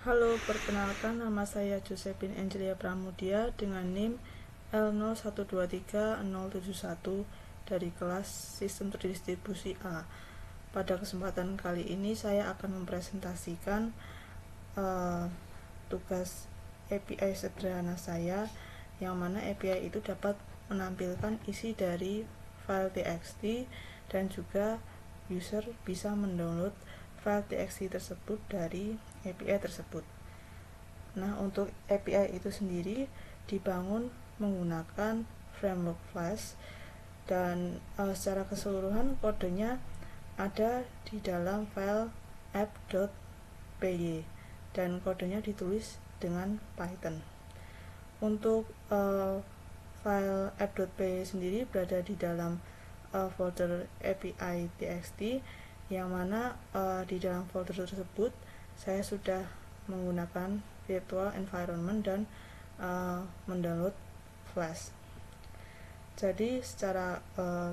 Halo, perkenalkan nama saya Josephine Angelia Pramudia dengan NIM L0123-071 dari kelas Sistem Terdistribusi A. Pada kesempatan kali ini saya akan mempresentasikan tugas API sederhana saya, yang mana API itu dapat menampilkan isi dari file txt dan juga user bisa mendownload file txt tersebut dari API tersebut. Nah, untuk API itu sendiri dibangun menggunakan framework Flash dan secara keseluruhan kodenya ada di dalam file app.py dan kodenya ditulis dengan Python. Untuk file app.py sendiri berada di dalam folder API txt, yang mana di dalam folder tersebut saya sudah menggunakan virtual environment dan mendownload Flash. Jadi secara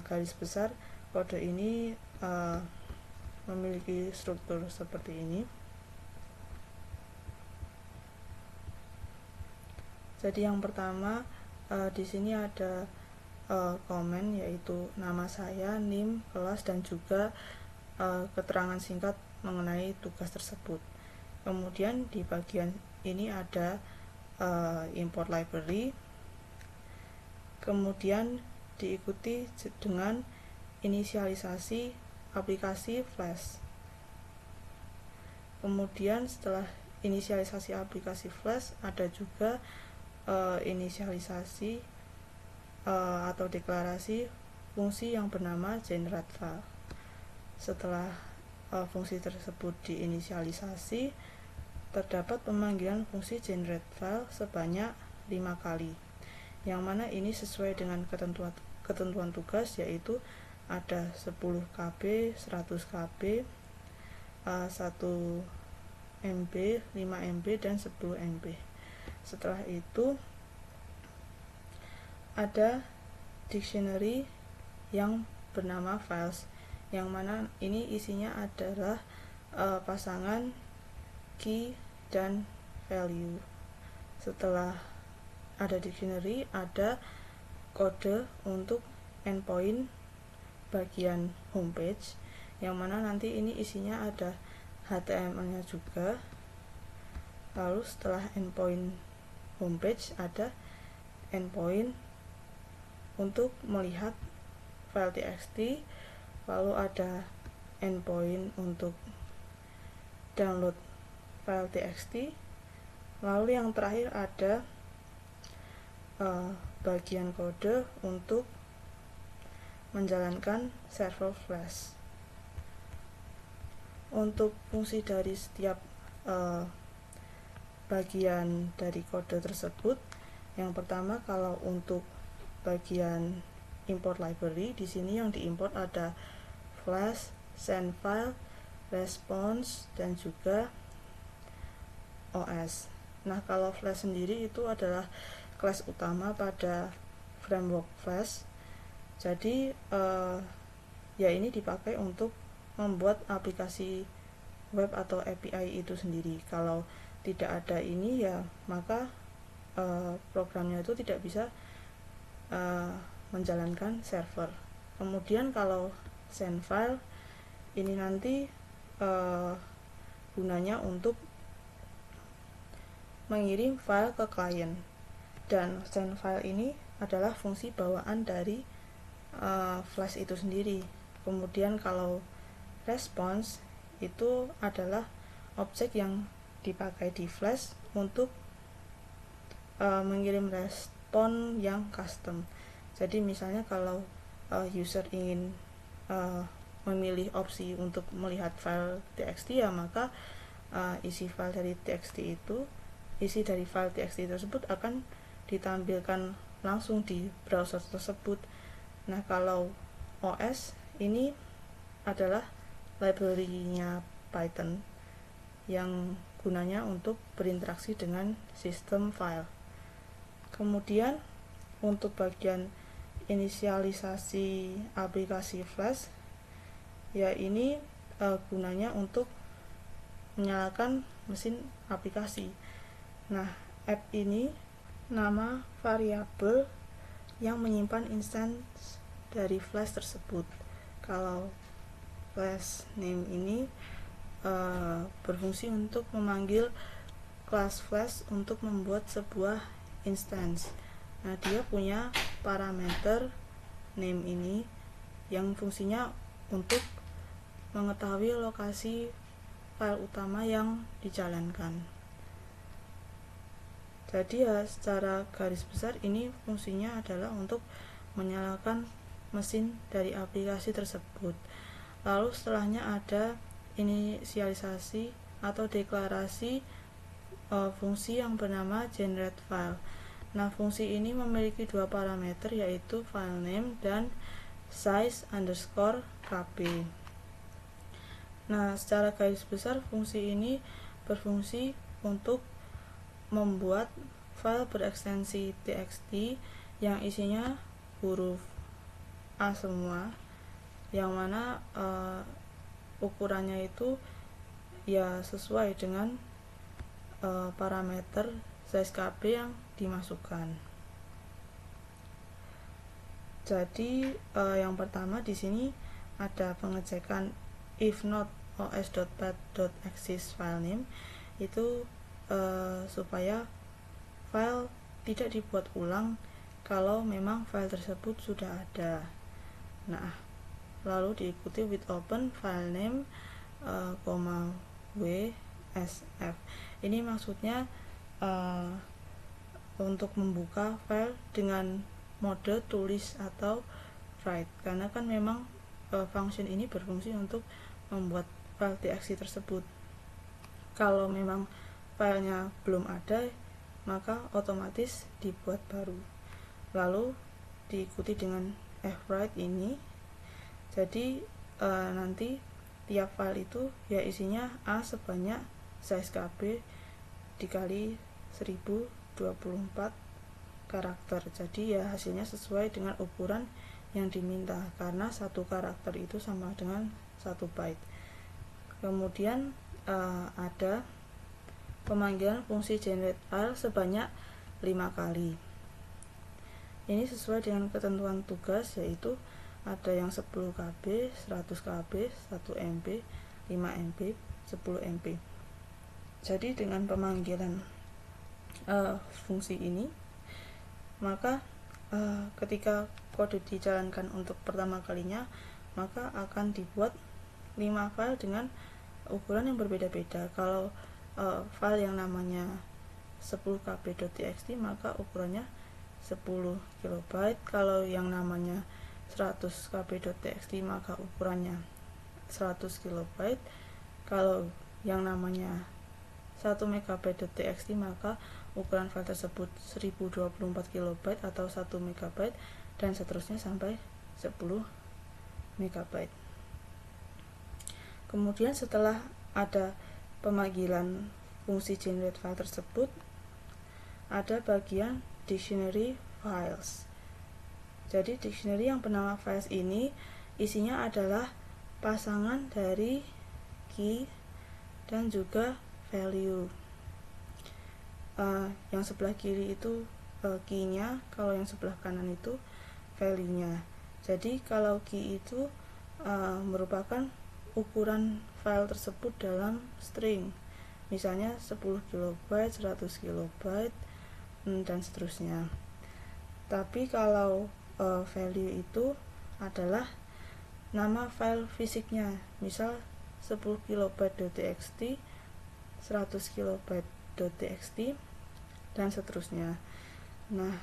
garis besar kode ini memiliki struktur seperti ini. Jadi yang pertama di sini ada komen, yaitu nama saya, NIM, kelas, dan juga keterangan singkat mengenai tugas tersebut. Kemudian di bagian ini ada import library, kemudian diikuti dengan inisialisasi aplikasi Flash. Kemudian setelah inisialisasi aplikasi Flash ada juga inisialisasi atau deklarasi fungsi yang bernama generate file. Setelah fungsi tersebut diinisialisasi, terdapat pemanggilan fungsi generate file sebanyak 5 kali, yang mana ini sesuai dengan ketentuan tugas, yaitu ada 10 KB, 100 KB, 1 MB, 5 MB, dan 10 MB. Setelah itu ada dictionary yang bernama files, yang mana ini isinya adalah pasangan key dan value. Setelah ada dictionary, ada kode untuk endpoint bagian homepage, yang mana nanti ini isinya ada HTML-nya juga. Lalu setelah endpoint homepage ada endpoint untuk melihat file txt, lalu ada endpoint untuk download file txt, lalu yang terakhir ada bagian kode untuk menjalankan server Flash. Untuk fungsi dari setiap bagian dari kode tersebut, yang pertama kalau untuk bagian import library, di sini yang diimport ada Flash, send file, response, dan juga OS. Nah, kalau Flash sendiri itu adalah kelas utama pada framework Flash. Jadi ya ini dipakai untuk membuat aplikasi web atau API itu sendiri. Kalau tidak ada ini, ya maka programnya itu tidak bisa menjalankan server. Kemudian kalau send file ini nanti gunanya untuk mengirim file ke klien, dan send file ini adalah fungsi bawaan dari Flash itu sendiri. Kemudian kalau response itu adalah objek yang dipakai di Flash untuk mengirim respon yang custom. Jadi misalnya kalau user ingin memilih opsi untuk melihat file txt, ya maka isi dari file txt tersebut akan ditampilkan langsung di browser tersebut. Nah, kalau OS ini adalah library-nya Python yang gunanya untuk berinteraksi dengan sistem file. Kemudian untuk bagian inisialisasi aplikasi Flash, ya ini gunanya untuk menyalakan mesin aplikasi. Nah, app ini nama variabel yang menyimpan instance dari flash tersebut. Kalau class name ini berfungsi untuk memanggil kelas flash untuk membuat sebuah instance. Nah, dia punya parameter name ini yang fungsinya untuk mengetahui lokasi file utama yang dijalankan. Jadi ya, secara garis besar ini fungsinya adalah untuk menyalakan mesin dari aplikasi tersebut. Lalu setelahnya ada inisialisasi atau deklarasi fungsi yang bernama generate file. Nah, fungsi ini memiliki dua parameter, yaitu file name dan size_kp. Nah, secara garis besar fungsi ini berfungsi untuk membuat file berekstensi txt yang isinya huruf A semua, yang mana ukurannya itu ya sesuai dengan parameter size kp yang dimasukkan. Jadi yang pertama di sini ada pengecekan if not os.path.exist file name, itu supaya file tidak dibuat ulang kalau memang file tersebut sudah ada. Nah, lalu diikuti with open file name, WSF. Ini maksudnya untuk membuka file dengan mode tulis atau write, karena kan memang function ini berfungsi untuk membuat file txt tersebut. Kalau memang filenya belum ada, maka otomatis dibuat baru. Lalu diikuti dengan fwrite ini. Jadi nanti tiap file itu ya isinya A sebanyak size kb dikali 1024 karakter. Jadi ya hasilnya sesuai dengan ukuran yang diminta, karena satu karakter itu sama dengan 1 byte. Kemudian ada pemanggilan fungsi generate file sebanyak 5 kali. Ini sesuai dengan ketentuan tugas, yaitu ada yang 10 KB, 100 KB, 1 MB, 5 MB, 10 MB. Jadi dengan pemanggilan fungsi ini, maka ketika kode dijalankan untuk pertama kalinya, maka akan dibuat 5 file dengan ukuran yang berbeda-beda. Kalau file yang namanya 10kb.txt maka ukurannya 10 KB. Kalau yang namanya 100kb.txt maka ukurannya 100 KB. Kalau yang namanya 1 MB.txt maka ukuran file tersebut 1024 KB atau 1 MB, dan seterusnya sampai 10 MB. Kemudian setelah ada pemanggilan fungsi generate file tersebut, ada bagian dictionary files. Jadi dictionary yang bernama files ini isinya adalah pasangan dari key dan juga value. Yang sebelah kiri itu key-nya, kalau yang sebelah kanan itu value-nya. Jadi kalau key itu merupakan ukuran file tersebut dalam string, misalnya 10 KB, 100 KB, dan seterusnya. Tapi kalau value itu adalah nama file fisiknya, misal 10 KB.txt, 100 KB.txt, dan seterusnya. Nah,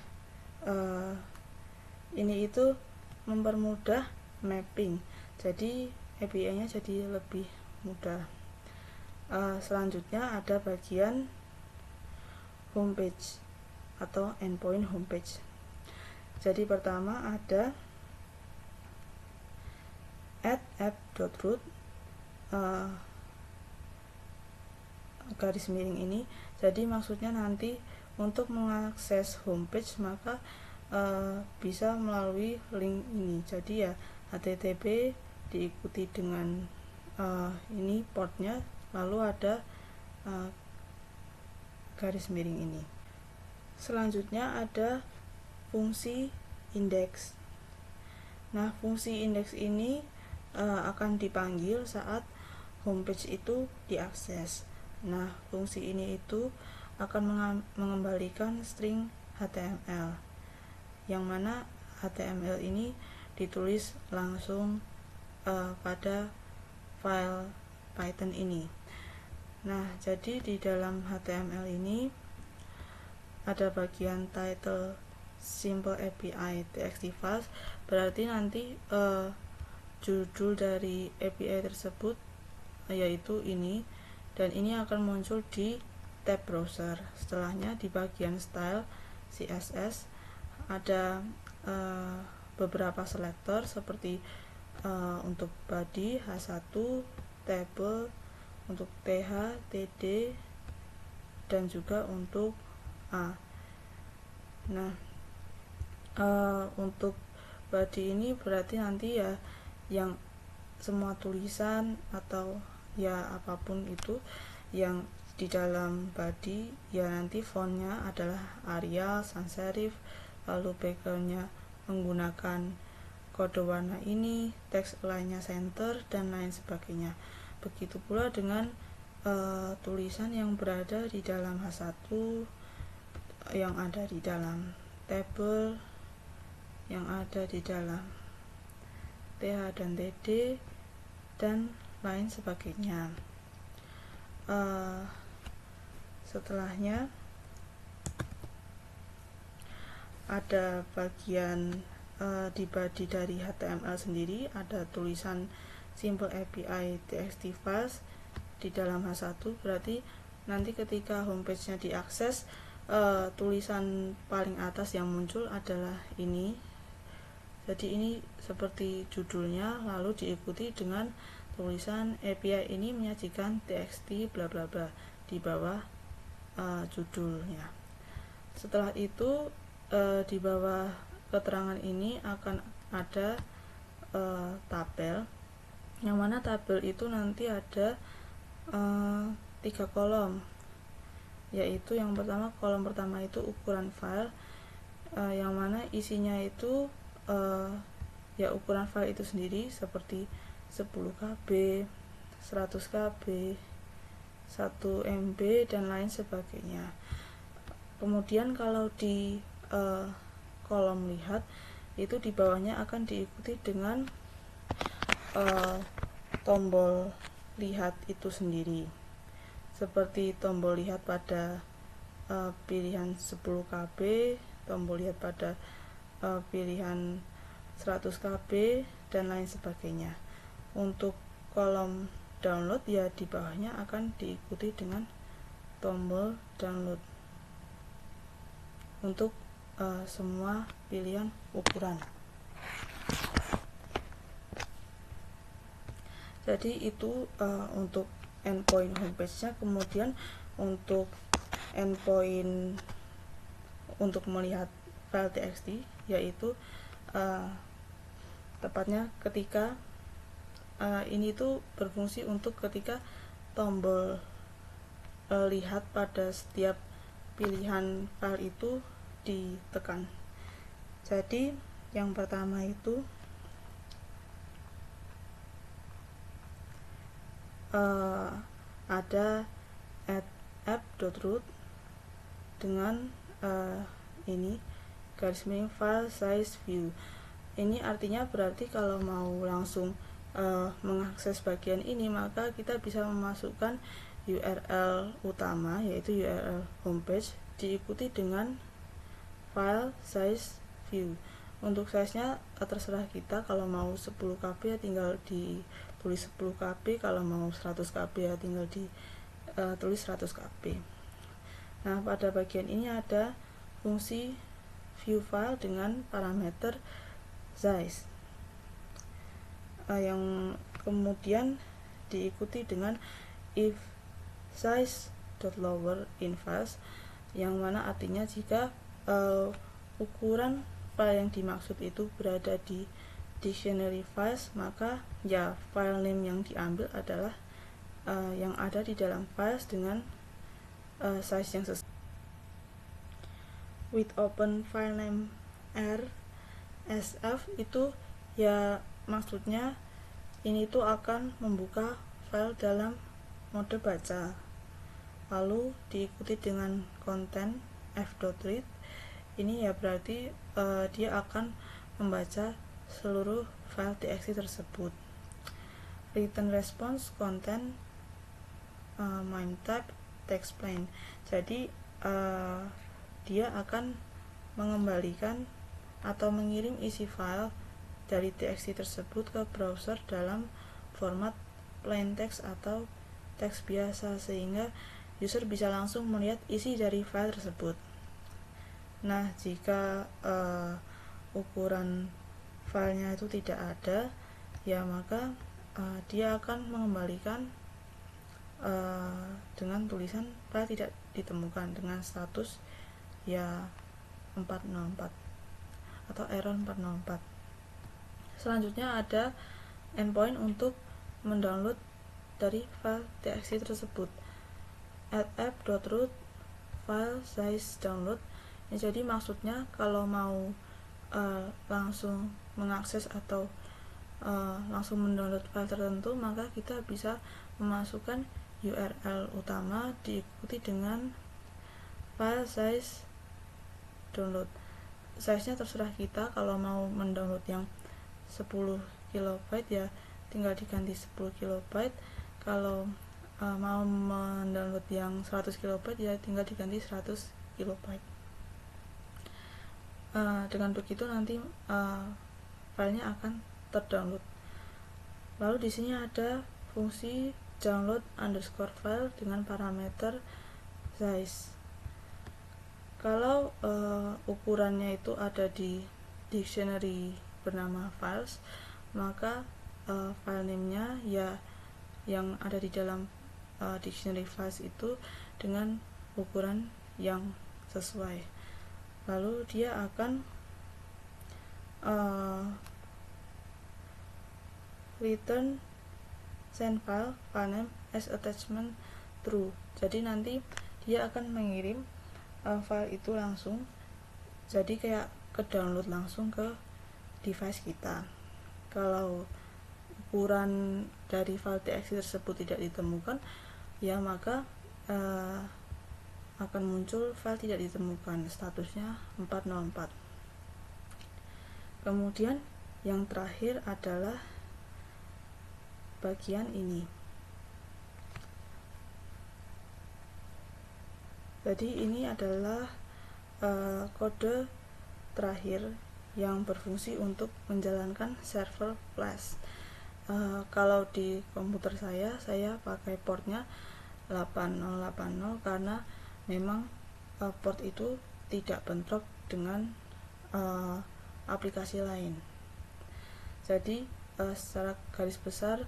ini itu mempermudah mapping, jadi API-nya jadi lebih mudah. Selanjutnya ada bagian homepage atau endpoint homepage. Jadi pertama ada add_app.root garis miring ini. Jadi maksudnya nanti untuk mengakses homepage maka bisa melalui link ini. Jadi ya http diikuti dengan ini portnya, lalu ada garis miring ini. Selanjutnya ada fungsi indeks. Nah, fungsi indeks ini akan dipanggil saat homepage itu diakses. Nah, fungsi ini itu akan mengembalikan string HTML, yang mana HTML ini ditulis langsung pada file Python ini. Nah, jadi di dalam HTML ini ada bagian title simple API txt files, berarti nanti judul dari API tersebut yaitu ini, dan ini akan muncul di tab browser. Setelahnya di bagian style CSS ada beberapa selektor seperti untuk body H1, table, untuk TH, TD, dan juga untuk A. Nah, untuk body ini berarti nanti ya yang semua tulisan atau ya apapun itu yang di dalam body ya nanti fontnya adalah Arial, sans serif, lalu backgroundnya menggunakan kode warna ini, teks lainnya center, dan lain sebagainya. Begitu pula dengan tulisan yang berada di dalam H1, yang ada di dalam table, yang ada di dalam TH dan TD, dan lain sebagainya. Setelahnya ada bagian di body dari HTML sendiri, ada tulisan simple API txt files di dalam H1, berarti nanti ketika homepage-nya diakses, tulisan paling atas yang muncul adalah ini. Jadi ini seperti judulnya, lalu diikuti dengan tulisan API ini menyajikan txt bla bla bla di bawah judulnya. Setelah itu di bawah keterangan ini akan ada tabel, yang mana tabel itu nanti ada 3 kolom, yaitu yang pertama, kolom pertama itu ukuran file, yang mana isinya itu ya ukuran file itu sendiri seperti 10 KB, 100 KB, 1 MB, dan lain sebagainya. Kemudian kalau di kolom lihat itu di bawahnya akan diikuti dengan tombol lihat itu sendiri, seperti tombol lihat pada pilihan 10 KB, tombol lihat pada pilihan 100 KB, dan lain sebagainya. Untuk kolom download ya di bawahnya akan diikuti dengan tombol download untuk semua pilihan ukuran. Jadi itu untuk endpoint homepage-nya. Kemudian untuk endpoint untuk melihat file txt, yaitu tepatnya ketika ini tuh berfungsi untuk ketika tombol lihat pada setiap pilihan file itu ditekan. Jadi yang pertama itu ada app.root dengan ini garis miring file size view. Ini artinya berarti kalau mau langsung mengakses bagian ini, maka kita bisa memasukkan URL utama, yaitu URL homepage, diikuti dengan file size view. Untuk size-nya terserah kita, kalau mau 10 KB ya tinggal ditulis 10 KB, kalau mau 100 KB ya tinggal ditulis 100 KB. Nah, pada bagian ini ada fungsi view file dengan parameter size, yang kemudian diikuti dengan if size.lower in files, yang mana artinya jika ukuran file yang dimaksud itu berada di dictionary files, maka ya file name yang diambil adalah yang ada di dalam files dengan size yang sesuai. With open file name rsf itu ya maksudnya ini tuh akan membuka file dalam mode baca, lalu diikuti dengan konten f.read. Ini ya berarti dia akan membaca seluruh file txt tersebut. Return response content MIME type text plain. Jadi dia akan mengembalikan atau mengirim isi file dari txt tersebut ke browser dalam format plain text atau teks biasa, sehingga user bisa langsung melihat isi dari file tersebut. Nah, jika ukuran filenya itu tidak ada, ya maka dia akan mengembalikan dengan tulisan file tidak ditemukan dengan status ya 404 atau error 404. Selanjutnya ada endpoint untuk mendownload dari file txt tersebut. Add app.root file size download. Ya, jadi maksudnya kalau mau langsung mengakses atau langsung mendownload file tertentu, maka kita bisa memasukkan URL utama diikuti dengan file size download. Size-nya terserah kita, kalau mau mendownload yang 10 KB ya tinggal diganti 10 KB, kalau mau mendownload yang 100 KB ya tinggal diganti 100 KB. Dengan begitu nanti filenya akan terdownload. Lalu di sini ada fungsi download underscore file dengan parameter size. Kalau ukurannya itu ada di dictionary bernama files, maka file name-nya ya yang ada di dalam dictionary files itu dengan ukuran yang sesuai. Lalu dia akan return send file name as attachment true. Jadi nanti dia akan mengirim file itu langsung, jadi kayak ke download langsung ke device kita. Kalau ukuran dari file txt tersebut tidak ditemukan, ya maka akan muncul file tidak ditemukan, statusnya 404. Kemudian yang terakhir adalah bagian ini. Jadi ini adalah kode terakhir yang berfungsi untuk menjalankan server flash. Kalau di komputer saya pakai portnya 8080 karena memang port itu tidak bentrok dengan aplikasi lain. Jadi secara garis besar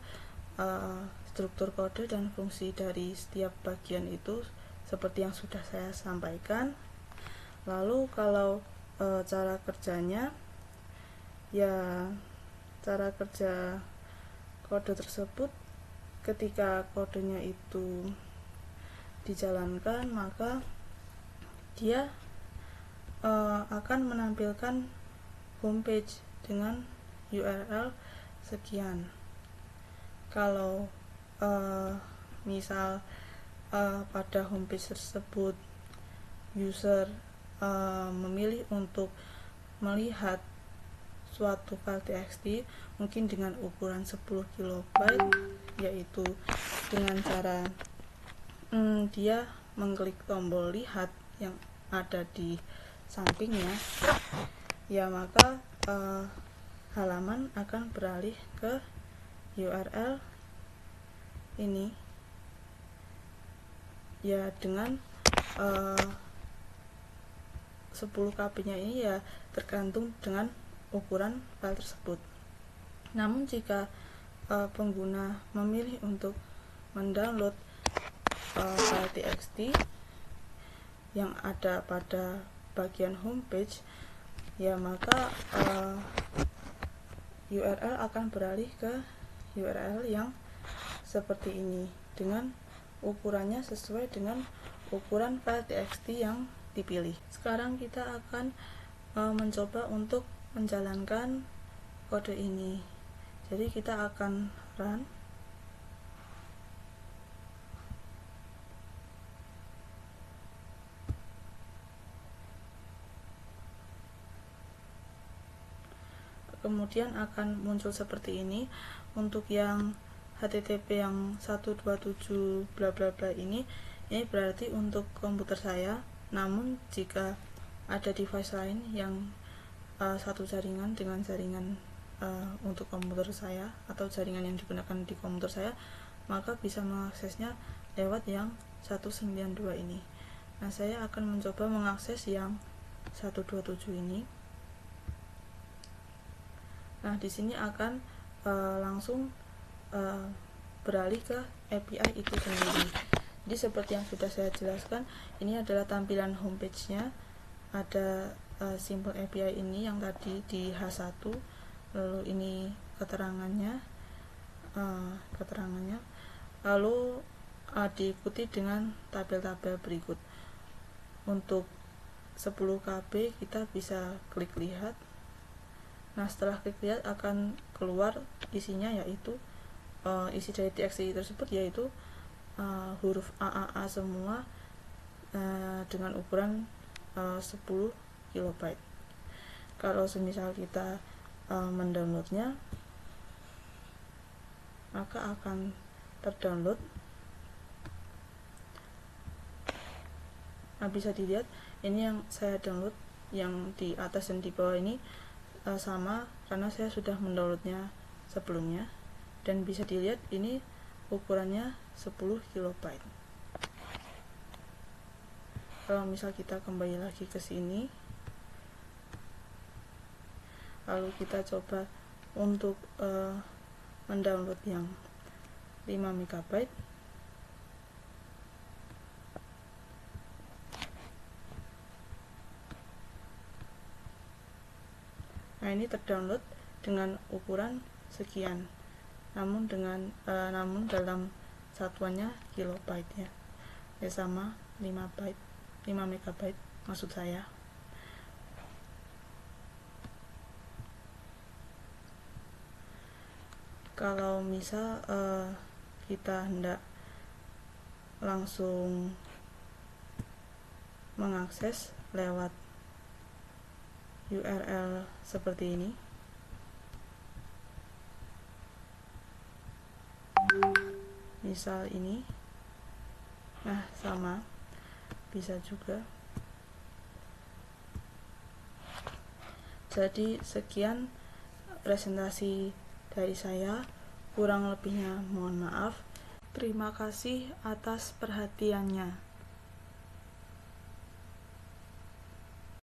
struktur kode dan fungsi dari setiap bagian itu seperti yang sudah saya sampaikan. Lalu kalau cara kerjanya, ya cara kerja kode tersebut ketika kodenya itu dijalankan, maka dia akan menampilkan homepage dengan URL sekian. Kalau misal pada homepage tersebut user memilih untuk melihat suatu file txt mungkin dengan ukuran 10 KB, yaitu dengan cara dia mengklik tombol lihat yang ada di sampingnya, ya maka halaman akan beralih ke URL ini ya dengan 10 KB nya ini ya tergantung dengan ukuran file tersebut. Namun jika pengguna memilih untuk mendownload file txt yang ada pada bagian homepage, ya maka URL akan beralih ke URL yang seperti ini dengan ukurannya sesuai dengan ukuran file txt yang dipilih. Sekarang kita akan mencoba untuk menjalankan kode ini. Jadi kita akan run. Kemudian akan muncul seperti ini. Untuk yang HTTP yang 127 bla bla bla ini berarti untuk komputer saya. Namun jika ada device lain yang satu jaringan dengan jaringan untuk komputer saya atau jaringan yang digunakan di komputer saya, maka bisa mengaksesnya lewat yang 192 ini. Nah, saya akan mencoba mengakses yang 127 ini. Nah, di sini akan langsung beralih ke API itu sendiri. Jadi seperti yang sudah saya jelaskan, ini adalah tampilan homepage-nya. Ada simple API ini yang tadi di H1, lalu ini keterangannya, lalu diikuti dengan tabel-tabel berikut. Untuk 10 KB kita bisa klik lihat. Nah, setelah klik lihat akan keluar isinya, yaitu isi dari txt tersebut yaitu huruf AAA semua dengan ukuran 10 KB. Kalau semisal kita mendownloadnya, maka akan terdownload. Nah, bisa dilihat ini yang saya download, yang di atas dan di bawah ini sama karena saya sudah mendownloadnya sebelumnya, dan bisa dilihat ini ukurannya 10 KB. Kalau misal kita kembali lagi ke sini, lalu kita coba untuk mendownload yang 5 MB, nah ini terdownload dengan ukuran sekian, namun dalam satuannya kilobyte ya, sama 5 MB maksud saya. Kalau misal kita hendak langsung mengakses lewat URL seperti ini, misal ini, nah sama bisa juga. Jadi sekian presentasi dari saya, kurang lebihnya mohon maaf. Terima kasih atas perhatiannya.